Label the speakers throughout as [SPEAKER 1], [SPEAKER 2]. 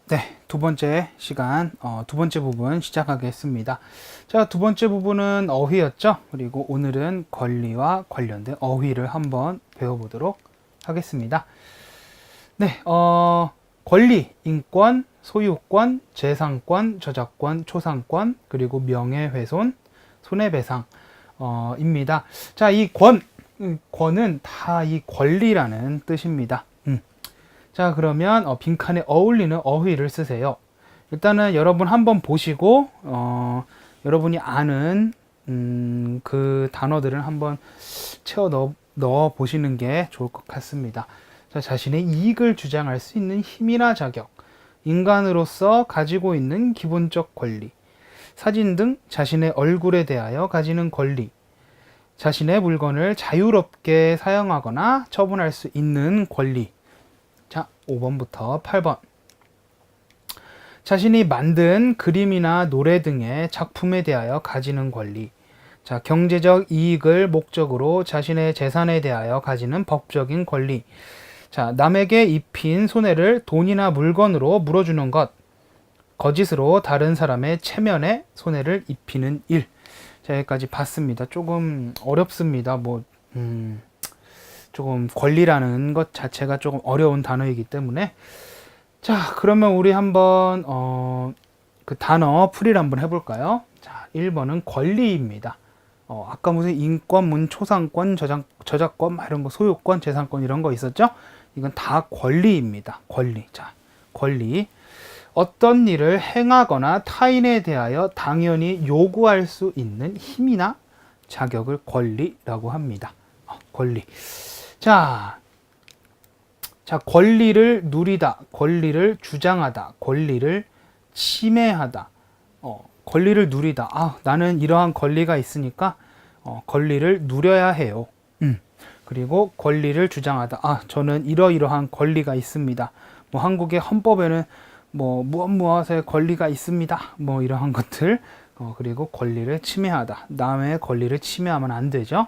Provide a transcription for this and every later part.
[SPEAKER 1] 네, 두 번째 시간, 두 번째 부분 시작하겠습니다. 자, 두 번째 부분은 어휘였죠? 그리고 오늘은 권리와 관련된 어휘를 한번 배워보도록 하겠습니다. 네, 권리, 인권, 소유권, 재산권, 저작권, 초상권, 그리고 명예훼손, 손해배상, 입니다. 자, 권은 다 이 권리라는 뜻입니다. 자, 그러면 빈칸에 어울리는 어휘를 쓰세요. 일단은 여러분 한번 보시고 여러분이 아는 그 단어들을 한번 채워 넣어 보시는 게 좋을 것 같습니다. 자, 자신의 이익을 주장할 수 있는 힘이나 자격, 인간으로서 가지고 있는 기본적 권리, 사진 등 자신의 얼굴에 대하여 가지는 권리, 자신의 물건을 자유롭게 사용하거나 처분할 수 있는 권리. 자, 5번부터 8번. 자신이 만든 그림이나 노래 등의 작품에 대하여 가지는 권리. 자, 경제적 이익을 목적으로 자신의 재산에 대하여 가지는 법적인 권리. 자, 남에게 입힌 손해를 돈이나 물건으로 물어주는 것. 거짓으로 다른 사람의 체면에 손해를 입히는 일. 자, 여기까지 봤습니다. 조금 어렵습니다. 조금 권리라는 것 자체가 조금 어려운 단어이기 때문에. 자, 그러면 우리 한번 그 단어 풀이를 한번 해볼까요? 자, 1번은 권리입니다. 아까 무슨 인권, 초상권, 저작권, 이런 거, 소유권, 재산권 이런 거 있었죠? 이건 다 권리입니다. 권리. 자, 권리. 어떤 일을 행하거나 타인에 대하여 당연히 요구할 수 있는 힘이나 자격을 권리라고 합니다. 권리. 자, 권리를 누리다, 권리를 주장하다, 권리를 침해하다, 권리를 누리다. 나는 이러한 권리가 있으니까 권리를 누려야 해요. 그리고 권리를 주장하다. 저는 이러이러한 권리가 있습니다. 뭐 한국의 헌법에는 무엇무엇의 권리가 있습니다. 이러한 것들. 그리고 권리를 침해하다. 남의 권리를 침해하면 안 되죠.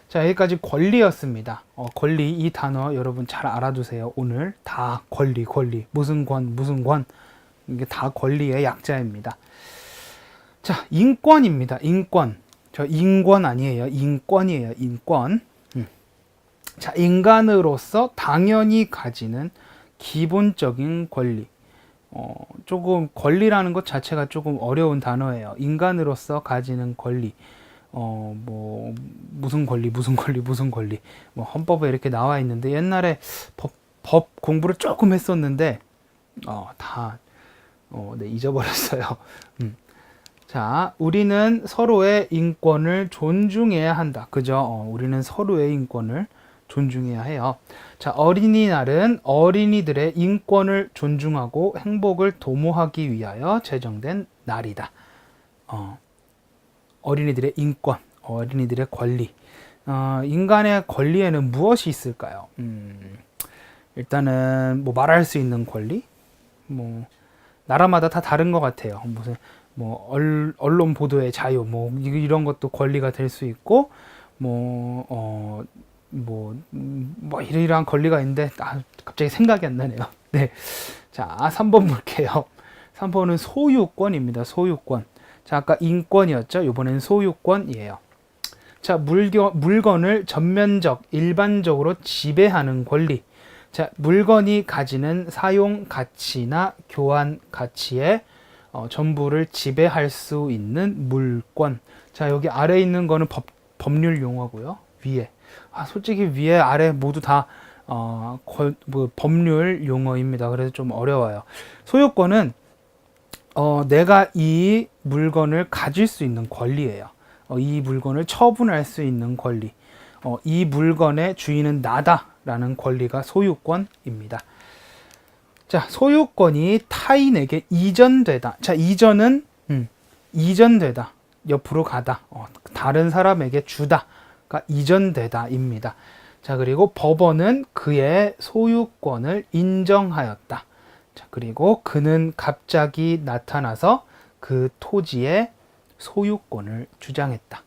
[SPEAKER 1] 자, 여기까지 권리였습니다. 권리 이 단어 여러분 잘 알아두세요. 오늘 다 권리. 무슨 권. 이게 다 권리의 약자입니다. 자, 인권입니다. 인권. 저 인권 아니에요. 인권이에요. 인권. 자, 인간으로서 당연히 가지는 기본적인 권리. 조금 권리라는 것 자체가 조금 어려운 단어예요. 인간으로서 가지는 권리. 무슨 권리. 헌법에 이렇게 나와 있는데, 옛날에 법 공부를 조금 했었는데, 네, 잊어버렸어요. 자, 우리는 서로의 인권을 존중해야 한다. 그죠? 우리는 서로의 인권을 존중해야 해요. 자, 어린이날은 어린이들의 인권을 존중하고 행복을 도모하기 위하여 제정된 날이다. 어린이들의 인권, 어린이들의 권리. 인간의 권리에는 무엇이 있을까요? 일단은 말할 수 있는 권리? 나라마다 다 다른 것 같아요. 무슨 언론 보도의 자유, 이런 것도 권리가 될 수 있고, 이러이러한 권리가 있는데, 갑자기 생각이 안 나네요. 네. 자, 3번 볼게요. 3번은 소유권입니다. 소유권. 자, 아까 인권이었죠? 이번엔 소유권이에요. 자, 물건을 전면적, 일반적으로 지배하는 권리. 자, 물건이 가지는 사용 가치나 교환 가치에 전부를 지배할 수 있는 물권. 자, 여기 아래 있는 거는 법률 용어고요. 위에. 솔직히 위에 아래 모두 다 법률 용어입니다. 그래서 좀 어려워요. 소유권은 내가 이 물건을 가질 수 있는 권리예요. 이 물건을 처분할 수 있는 권리. 이 물건의 주인은 나다라는 권리가 소유권입니다. 자, 소유권이 타인에게 이전되다. 자, 이전은 이전되다. 옆으로 가다. 다른 사람에게 주다가 이전되다입니다. 자, 그리고 법원은 그의 소유권을 인정하였다. 자, 그리고 그는 갑자기 나타나서 그 토지의 소유권을 주장했다.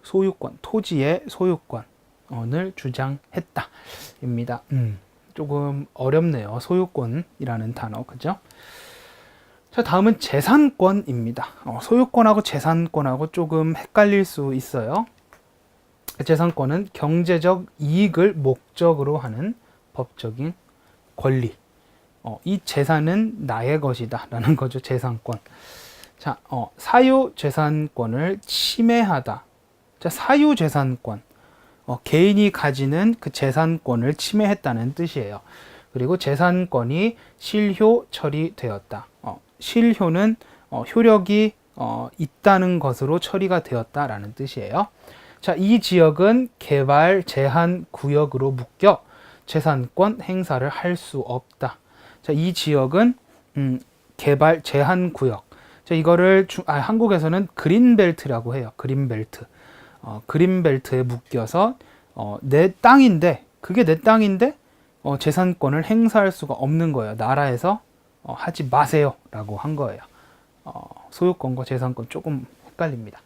[SPEAKER 1] 소유권, 토지의 소유권을 주장했다. 입니다. 조금 어렵네요. 소유권이라는 단어, 그죠? 자, 다음은 재산권입니다. 소유권하고 재산권하고 조금 헷갈릴 수 있어요. 재산권은 경제적 이익을 목적으로 하는 법적인 권리. 이 재산은 나의 것이다 라는 거죠. 재산권. 자, 사유재산권을 침해하다. 자, 사유재산권. 개인이 가지는 그 재산권을 침해했다는 뜻이에요. 그리고 재산권이 실효 처리되었다. 실효는 효력이 있다는 것으로 처리가 되었다라는 뜻이에요. 자, 이 지역은 개발 제한 구역으로 묶여 재산권 행사를 할 수 없다. 자, 이 지역은 개발 제한 구역. 자, 이거를 한국에서는 그린벨트라고 해요. 그린벨트. 그린벨트에 묶여서 내 땅인데, 그게 내 땅인데 재산권을 행사할 수가 없는 거예요. 나라에서 하지 마세요 라고 한 거예요. 소유권과 재산권 조금 헷갈립니다.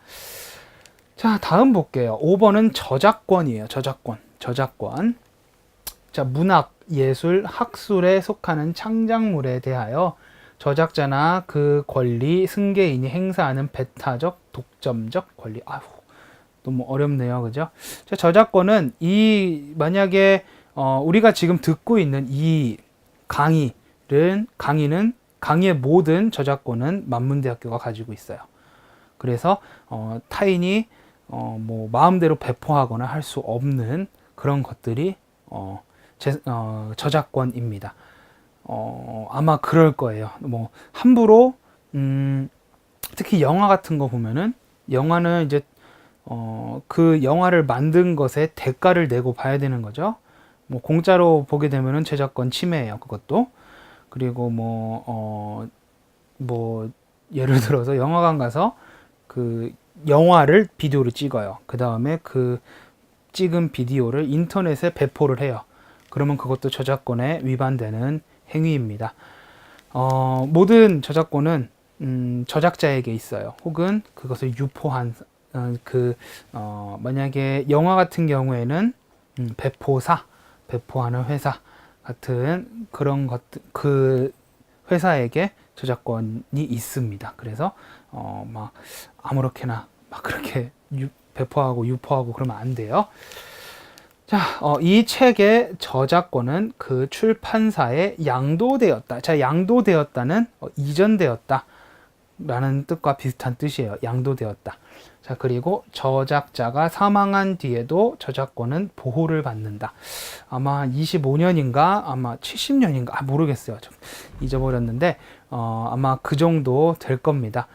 [SPEAKER 1] 자, 다음 볼게요. 5번은 저작권이에요. 저작권. 자, 문학, 예술, 학술에 속하는 창작물에 대하여 저작자나 그 권리 승계인이 행사하는 배타적, 독점적 권리. 아휴, 너무 어렵네요. 그죠? 자, 저작권은 만약에 우리가 지금 듣고 있는 이 강의의 모든 저작권은 만문대학교가 가지고 있어요. 그래서 타인이 뭐 마음대로 배포하거나 할 수 없는 그런 것들이 저작권입니다. 아마 그럴 거예요. 뭐 함부로 특히 영화 같은 거 보면은 영화는 이제 그 영화를 만든 것에 대가를 내고 봐야 되는 거죠. 뭐 공짜로 보게 되면은 저작권 침해예요. 그것도. 그리고 뭐 예를 들어서 영화관 가서 그 영화를 비디오로 찍어요. 그 다음에 그 찍은 비디오를 인터넷에 배포를 해요. 그러면 그것도 저작권에 위반되는 행위입니다. 모든 저작권은 저작자에게 있어요. 혹은 그것을 유포한 만약에 영화 같은 경우에는 배포하는 회사 같은 그런 것들, 그 회사에게 저작권이 있습니다. 그래서 막 아무렇게나 막 그렇게 배포하고 유포하고 그러면 안 돼요. 자, 이 책의 저작권은 그 출판사에 양도되었다. 자, 양도되었다는 이전되었다 라는 뜻과 비슷한 뜻이에요. 양도되었다. 자, 그리고 저작자가 사망한 뒤에도 저작권은 보호를 받는다. 아마 25년인가 아마 70년인가 모르겠어요. 좀 잊어버렸는데 아마 그 정도 될 겁니다.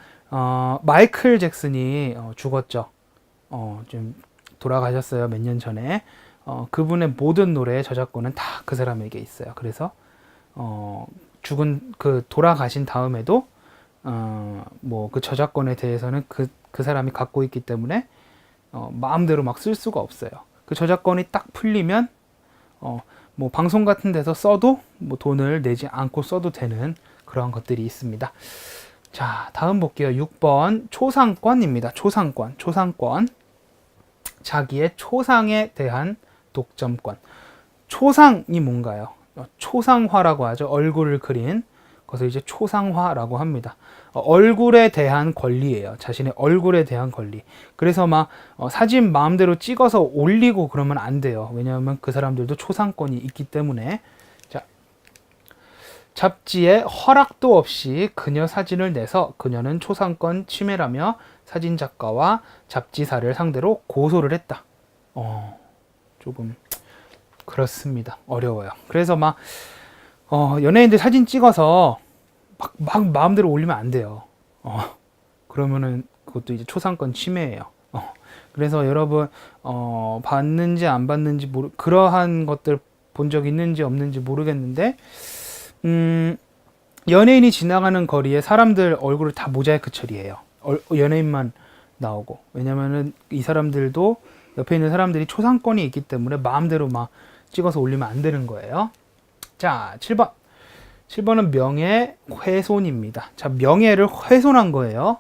[SPEAKER 1] 마이클 잭슨이 죽었죠. 좀 돌아가셨어요. 몇 년 전에. 그분의 모든 노래의 저작권은 다 그 사람에게 있어요. 그래서 돌아가신 다음에도 뭐 그 저작권에 대해서는 그 사람이 갖고 있기 때문에 마음대로 막 쓸 수가 없어요. 그 저작권이 딱 풀리면 뭐 방송 같은 데서 써도 뭐 돈을 내지 않고 써도 되는 그런 것들이 있습니다. 자, 다음 볼게요. 6번 초상권입니다. 초상권. 자기의 초상에 대한 독점권. 초상이 뭔가요? 초상화라고 하죠. 얼굴을 그린 그것을 이제 초상화라고 합니다. 얼굴에 대한 권리예요. 자신의 얼굴에 대한 권리. 그래서 막 사진 마음대로 찍어서 올리고 그러면 안 돼요. 왜냐하면 그 사람들도 초상권이 있기 때문에. 자, 잡지에 허락도 없이 그녀 사진을 내서 그녀는 초상권 침해라며 사진작가와 잡지사를 상대로 고소를 했다. 조금 그렇습니다. 어려워요. 그래서 막 연예인들 사진 찍어서 막 마음대로 올리면 안 돼요. 그러면은 그것도 이제 초상권 침해예요. 그래서 여러분 봤는지 안 봤는지 그러한 것들 본 적 있는지 없는지 모르겠는데 연예인이 지나가는 거리에 사람들 얼굴을 다 모자이크 처리해요. 연예인만 나오고. 왜냐면은 이 사람들도 옆에 있는 사람들이 초상권이 있기 때문에 마음대로 막 찍어서 올리면 안 되는 거예요. 자, 7번. 7번은 명예훼손입니다. 자, 명예를 훼손한 거예요.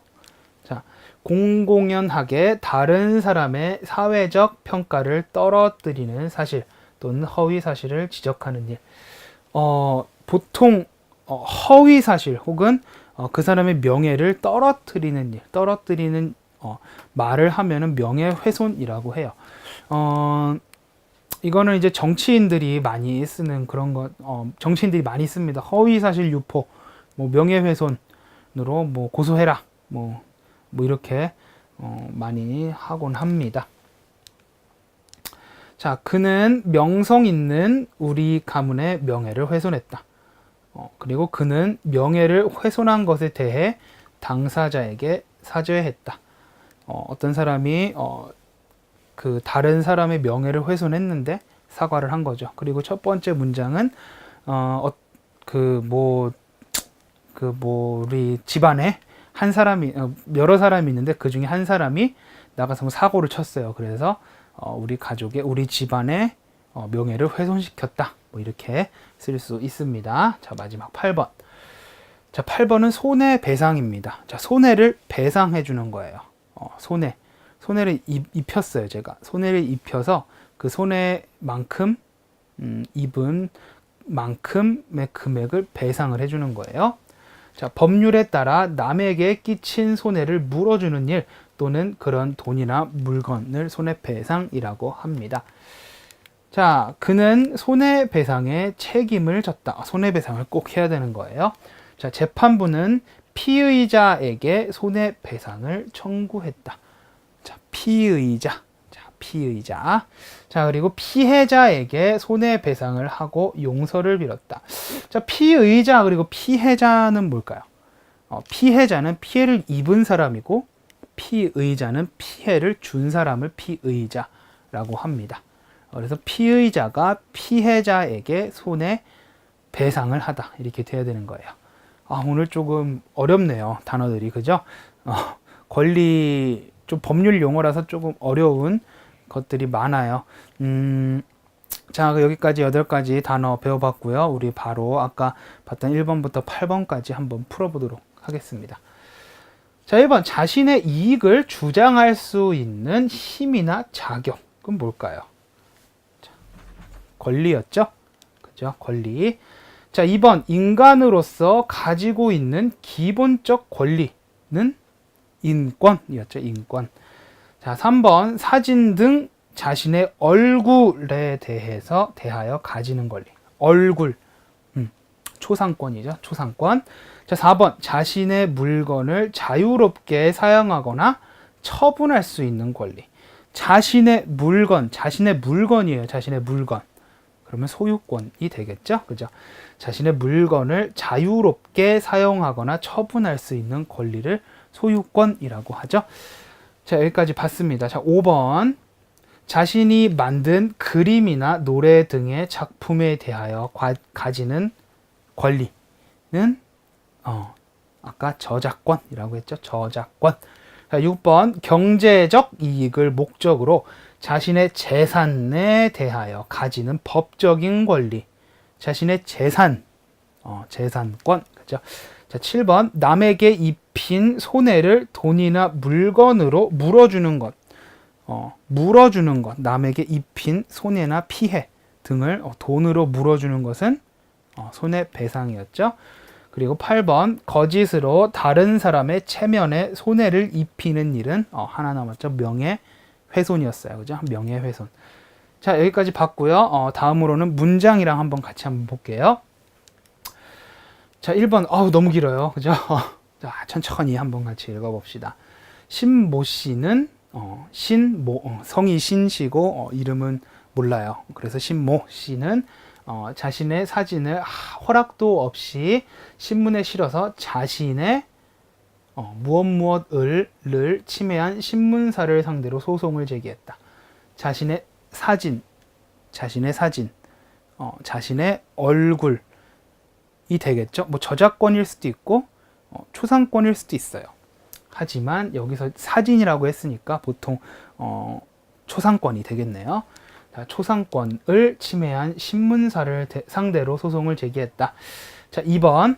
[SPEAKER 1] 자, 공공연하게 다른 사람의 사회적 평가를 떨어뜨리는 사실. 또는 허위 사실을 지적하는 일. 보통 허위 사실 혹은 그 사람의 명예를 떨어뜨리는 일, 말을 하면은 명예훼손이라고 해요. 이거는 이제 정치인들이 많이 쓰는 그런 것, 정치인들이 많이 씁니다. 허위 사실 유포, 뭐 명예훼손으로 뭐 고소해라, 뭐 이렇게 많이 하곤 합니다. 자, 그는 명성 있는 우리 가문의 명예를 훼손했다. 그리고 그는 명예를 훼손한 것에 대해 당사자에게 사죄했다. 어떤 사람이 그 다른 사람의 명예를 훼손했는데 사과를 한 거죠. 그리고 첫 번째 문장은 우리 집안에 한 사람이 여러 사람이 있는데 그 중에 한 사람이 나가서 사고를 쳤어요. 그래서 우리 가족의 우리 집안의 명예를 훼손시켰다. 뭐 이렇게 쓸 수 있습니다. 자, 마지막 8번. 자, 8번은 손해배상입니다. 자, 손해를 배상해 주는 거예요. 손해를 입혔어요. 제가 손해를 입혀서 그 손해만큼 입은 만큼의 금액을 배상을 해주는 거예요. 자, 법률에 따라 남에게 끼친 손해를 물어주는 일 또는 그런 돈이나 물건을 손해배상이라고 합니다. 자, 그는 손해배상에 책임을 졌다. 손해배상을 꼭 해야 되는 거예요. 자, 재판부는 피의자에게 손해배상을 청구했다. 자, 피의자. 자, 그리고 피해자에게 손해배상을 하고 용서를 빌었다. 자, 피의자 그리고 피해자는 뭘까요? 피해자는 피해를 입은 사람이고 피의자는 피해를 준 사람을 피의자라고 합니다. 그래서 피의자가 피해자에게 손해배상을 하다. 이렇게 돼야 되는 거예요. 오늘 조금 어렵네요. 단어들이. 그죠? 권리, 좀 법률 용어라서 조금 어려운 것들이 많아요. 자, 여기까지 8가지 단어 배워봤고요. 우리 바로 아까 봤던 1번부터 8번까지 한번 풀어보도록 하겠습니다. 자, 1번. 자신의 이익을 주장할 수 있는 힘이나 자격은 뭘까요? 자, 권리였죠? 그죠? 권리. 자, 2번. 인간으로서 가지고 있는 기본적 권리는 인권이었죠. 인권. 자, 3번. 사진 등 자신의 얼굴에 대하여 가지는 권리. 얼굴. 초상권이죠. 초상권. 자, 4번. 자신의 물건을 자유롭게 사용하거나 처분할 수 있는 권리. 자신의 물건이에요. 자신의 물건. 그러면 소유권이 되겠죠. 그죠? 자신의 물건을 자유롭게 사용하거나 처분할 수 있는 권리를 소유권이라고 하죠. 자, 여기까지 봤습니다. 자, 5번. 자신이 만든 그림이나 노래 등의 작품에 대하여 가지는 권리는 아까 저작권이라고 했죠. 저작권. 자, 6번. 경제적 이익을 목적으로 자신의 재산에 대하여 가지는 법적인 권리. 자신의 재산, 재산권. 그죠? 자, 7번. 남에게 입힌 손해를 돈이나 물건으로 물어주는 것. 남에게 입힌 손해나 피해 등을 돈으로 물어주는 것은 손해배상이었죠. 그리고 8번. 거짓으로 다른 사람의 체면에 손해를 입히는 일은 하나 남았죠. 명예훼손이었어요. 그죠? 명예훼손. 자, 여기까지 봤고요. 다음으로는 문장이랑 같이 한번 볼게요. 자, 1번. 너무 길어요. 그죠? 자, 천천히 한번 같이 읽어봅시다. 신모 씨는 성이 신씨고 이름은 몰라요. 그래서 신모 씨는 자신의 사진을 허락도 없이 신문에 실어서 자신의 무엇을 침해한 신문사를 상대로 소송을 제기했다. 자신의 사진, 자신의 얼굴이 되겠죠. 뭐 저작권일 수도 있고 초상권일 수도 있어요. 하지만 여기서 사진이라고 했으니까 보통 초상권이 되겠네요. 자, 초상권을 침해한 신문사를 상대로 소송을 제기했다. 자, 2번.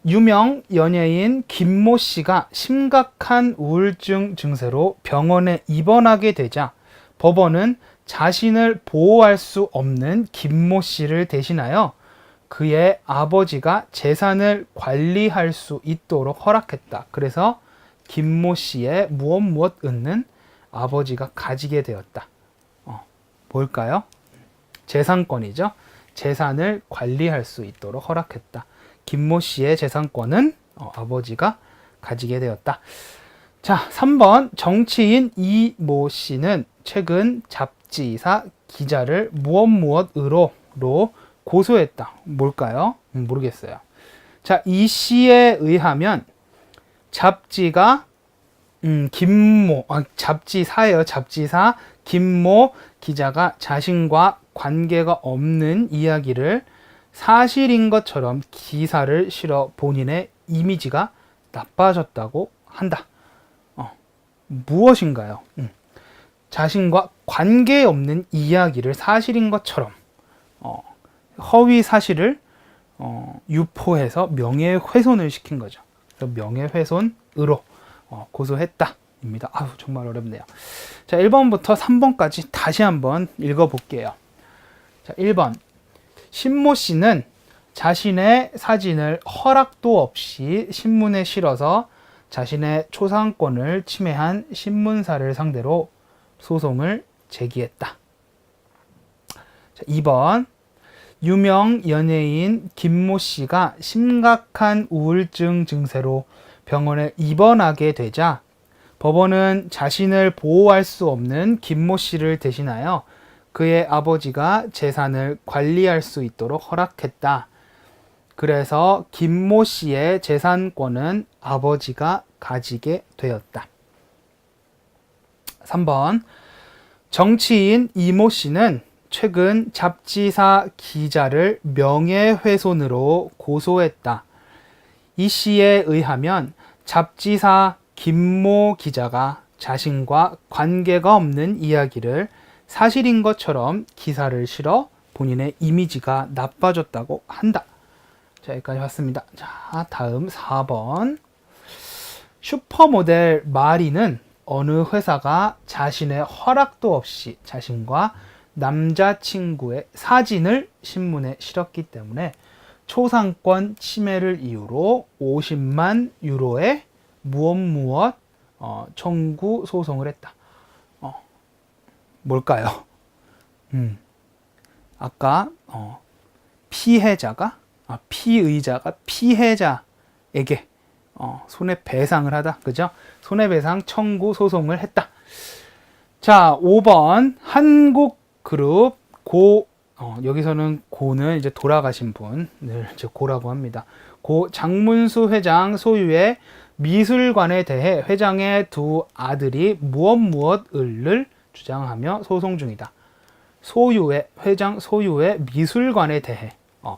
[SPEAKER 1] 유명 연예인 김모 씨가 심각한 우울증 증세로 병원에 입원하게 되자 법원은 자신을 보호할 수 없는 김모 씨를 대신하여 그의 아버지가 재산을 관리할 수 있도록 허락했다. 그래서 김모 씨의 무엇 은는 아버지가 가지게 되었다. 뭘까요? 재산권이죠. 재산을 관리할 수 있도록 허락했다. 김모 씨의 재산권은 아버지가 가지게 되었다. 자, 3번 정치인 이모 씨는 최근 잡지사 기자를 무엇으로 고소했다. 뭘까요? 모르겠어요. 자, 이 씨에 의하면 잡지가 잡지사예요. 잡지사 김모 기자가 자신과 관계가 없는 이야기를 사실인 것처럼 기사를 실어 본인의 이미지가 나빠졌다고 한다. 무엇인가요? 자신과 관계없는 이야기를 사실인 것처럼 허위 사실을 유포해서 명예훼손을 시킨 거죠. 그래서 명예훼손으로 고소했다. 입니다. 아우, 정말 어렵네요. 자, 1번부터 3번까지 다시 한번 읽어볼게요. 자, 1번. 신모 씨는 자신의 사진을 허락도 없이 신문에 실어서 자신의 초상권을 침해한 신문사를 상대로 소송을 제기했다. 자, 2번. 유명 연예인 김모 씨가 심각한 우울증 증세로 병원에 입원하게 되자 법원은 자신을 보호할 수 없는 김모 씨를 대신하여 그의 아버지가 재산을 관리할 수 있도록 허락했다. 그래서 김모 씨의 재산권은 아버지가 가지게 되었다. 3번. 정치인 이모 씨는 최근 잡지사 기자를 명예훼손으로 고소했다. 이 씨에 의하면 잡지사 김모 기자가 자신과 관계가 없는 이야기를 사실인 것처럼 기사를 실어 본인의 이미지가 나빠졌다고 한다. 자, 여기까지 봤습니다. 자, 다음 4번. 슈퍼모델 마리는 어느 회사가 자신의 허락도 없이 자신과 남자친구의 사진을 신문에 실었기 때문에 초상권 침해를 이유로 50만 유로의 무엇 청구 소송을 했다. 뭘까요? 아까 피의자가 피해자에게 손해배상을 하다. 그죠? 손해배상 청구 소송을 했다. 자, 5번 한국그룹 여기서는 고는 이제 돌아가신 분을 이제 고라고 합니다. 고 장문수 회장 소유의 미술관에 대해 회장의 두 아들이 무엇을 주장하며 소송 중이다. 회장 소유의 미술관에 대해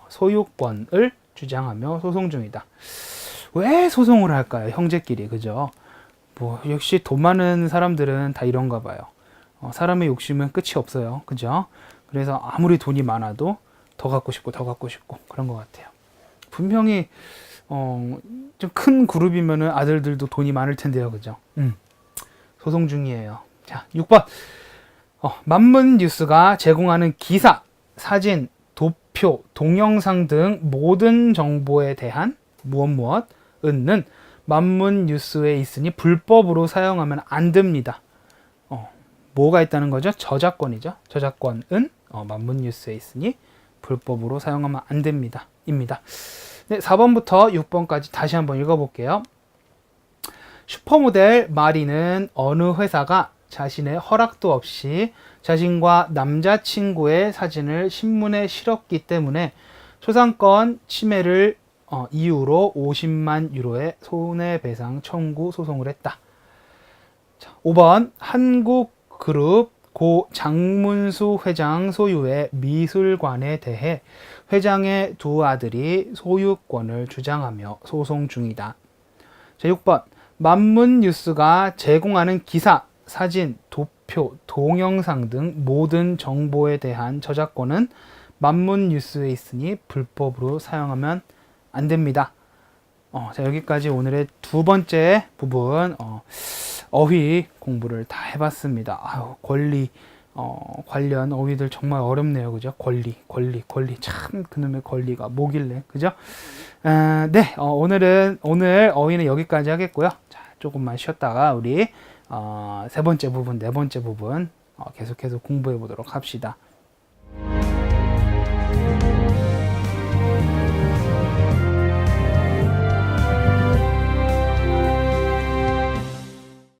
[SPEAKER 1] 소유권을 주장하며 소송 중이다. 왜 소송을 할까요? 형제끼리. 그죠? 역시 돈 많은 사람들은 다 이런가 봐요. 사람의 욕심은 끝이 없어요. 그죠? 그래서 아무리 돈이 많아도 더 갖고 싶고 그런 것 같아요. 분명히 좀 큰 그룹이면은 아들들도 돈이 많을 텐데요. 그죠? 소송 중이에요. 자, 6번. 만문뉴스가 제공하는 기사, 사진, 도표, 동영상 등 모든 정보에 대한 무엇은 만문뉴스에 있으니 불법으로 사용하면 안 됩니다. 뭐가 있다는 거죠? 저작권이죠. 저작권은 만문뉴스에 있으니 불법으로 사용하면 안 됩니다. 입니다. 네, 4번부터 6번까지 다시 한번 읽어볼게요. 슈퍼모델 마리는 어느 회사가 자신의 허락도 없이 자신과 남자친구의 사진을 신문에 실었기 때문에 초상권 침해를 이유로 50만 유로의 손해배상 청구 소송을 했다. 자, 5번 한국그룹 고 장문수 회장 소유의 미술관에 대해 회장의 두 아들이 소유권을 주장하며 소송 중이다. 자, 6번 만문뉴스가 제공하는 기사, 사진, 도표, 동영상 등 모든 정보에 대한 저작권은 만문뉴스에 있으니 불법으로 사용하면 안 됩니다. 자, 여기까지 오늘의 두 번째 부분 어휘 공부를 다 해봤습니다. 권리 관련 어휘들 정말 어렵네요. 그죠? 권리. 참 그놈의 권리가 뭐길래. 그죠? 네. 오늘 어휘는 여기까지 하겠고요. 자, 조금만 쉬었다가 우리 세 번째 부분, 네 번째 부분 계속해서 공부해 보도록 합시다.